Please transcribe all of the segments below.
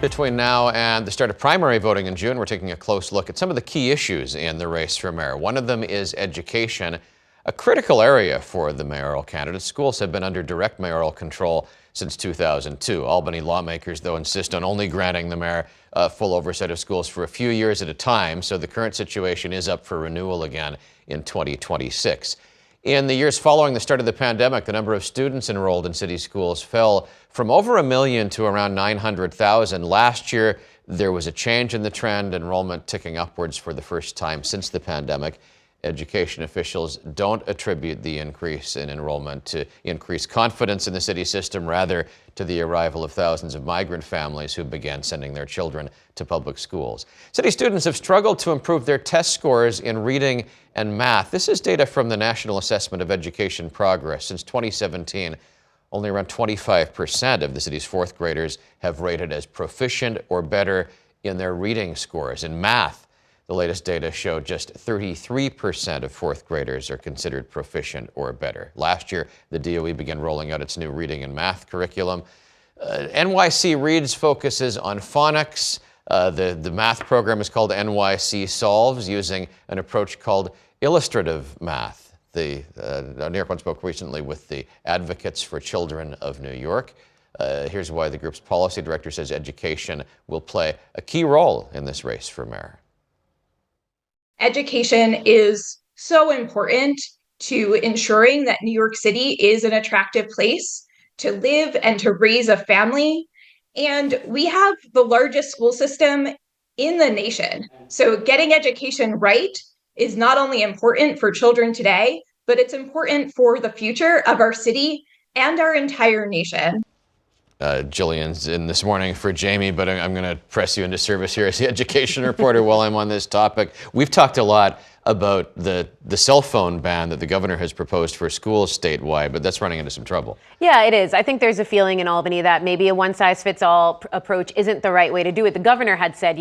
Between now and the start of primary voting in June, we're taking a close look at some of the key issues in the race for mayor. One of them is education, a critical area for the mayoral candidates. Schools have been under direct mayoral control since 2002. Albany lawmakers, though, insist on only granting the mayor full oversight of schools for a few years at a time, so the current situation is up for renewal again in 2026. In the years following the start of the pandemic, the number of students enrolled in city schools fell from over 1 million to around 900,000. Last year, there was a change in the trend, enrollment ticking upwards for the first time since the pandemic. Education officials don't attribute the increase in enrollment to increased confidence in the city system, rather to the arrival of thousands of migrant families who began sending their children to public schools. City students have struggled to improve their test scores in reading and math. This is data from the National Assessment of Education Progress. Since 2017, only around 25% of the city's fourth graders have rated as proficient or better in their reading scores. In math, the latest data showed just 33% of fourth graders are considered proficient or better. Last year, the DOE began rolling out its new reading and math curriculum. NYC Reads focuses on phonics. The math program is called NYC Solves, using an approach called illustrative math. New York One spoke recently with the Advocates for Children of New York. Here's why the group's policy director says education will play a key role in this race for mayor. Education is so important to ensuring that New York City is an attractive place to live and to raise a family. And we have the largest school system in the nation. So getting education right is not only important for children today, but it's important for the future of our city and our entire nation. Jillian's in this morning for Jamie, but I'm going to press you into service here as the education reporter while I'm on this topic. We've talked a lot about the cell phone ban that the governor has proposed for schools statewide, but that's running into some trouble. Yeah, it is. I think there's a feeling in Albany that maybe a one-size-fits-all approach isn't the right way to do it. The governor had said,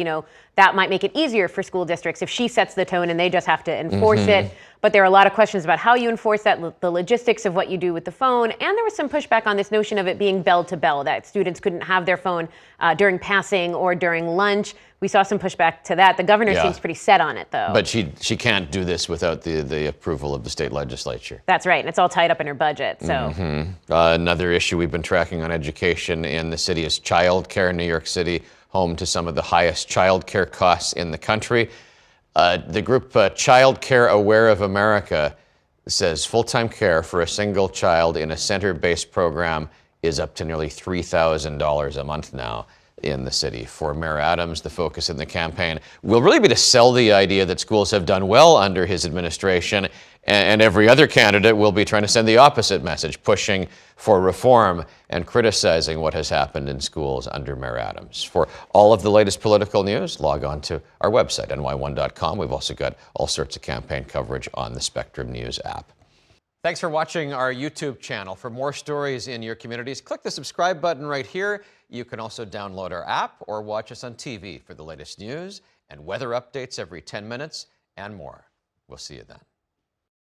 that might make it easier for school districts if she sets the tone and they just have to enforce it. But there are a lot of questions about how you enforce that, the logistics of what you do with the phone. And there was some pushback on this notion of it being bell to bell, that students couldn't have their phone during passing or during lunch. We saw some pushback to that. The governor seems pretty set on it, though. But she can't do this without the approval of the state legislature. That's right. And it's all tied up in her budget. So another issue we've been tracking on education in the city is childcare. New York City, home to some of the highest childcare costs in the country. The group Child Care Aware of America says full-time care for a single child in a center-based program is up to nearly $3,000 a month now in the city. For Mayor Adams, the focus in the campaign will really be to sell the idea that schools have done well under his administration, and every other candidate will be trying to send the opposite message, pushing for reform and criticizing what has happened in schools under Mayor Adams. For all of the latest political news, log on to our website, ny1.com. We've also got all sorts of campaign coverage on the Spectrum News app. Thanks for watching our YouTube channel. For more stories in your communities, click the subscribe button right here. You can also download our app or watch us on TV for the latest news and weather updates every 10 minutes and more. We'll see you then.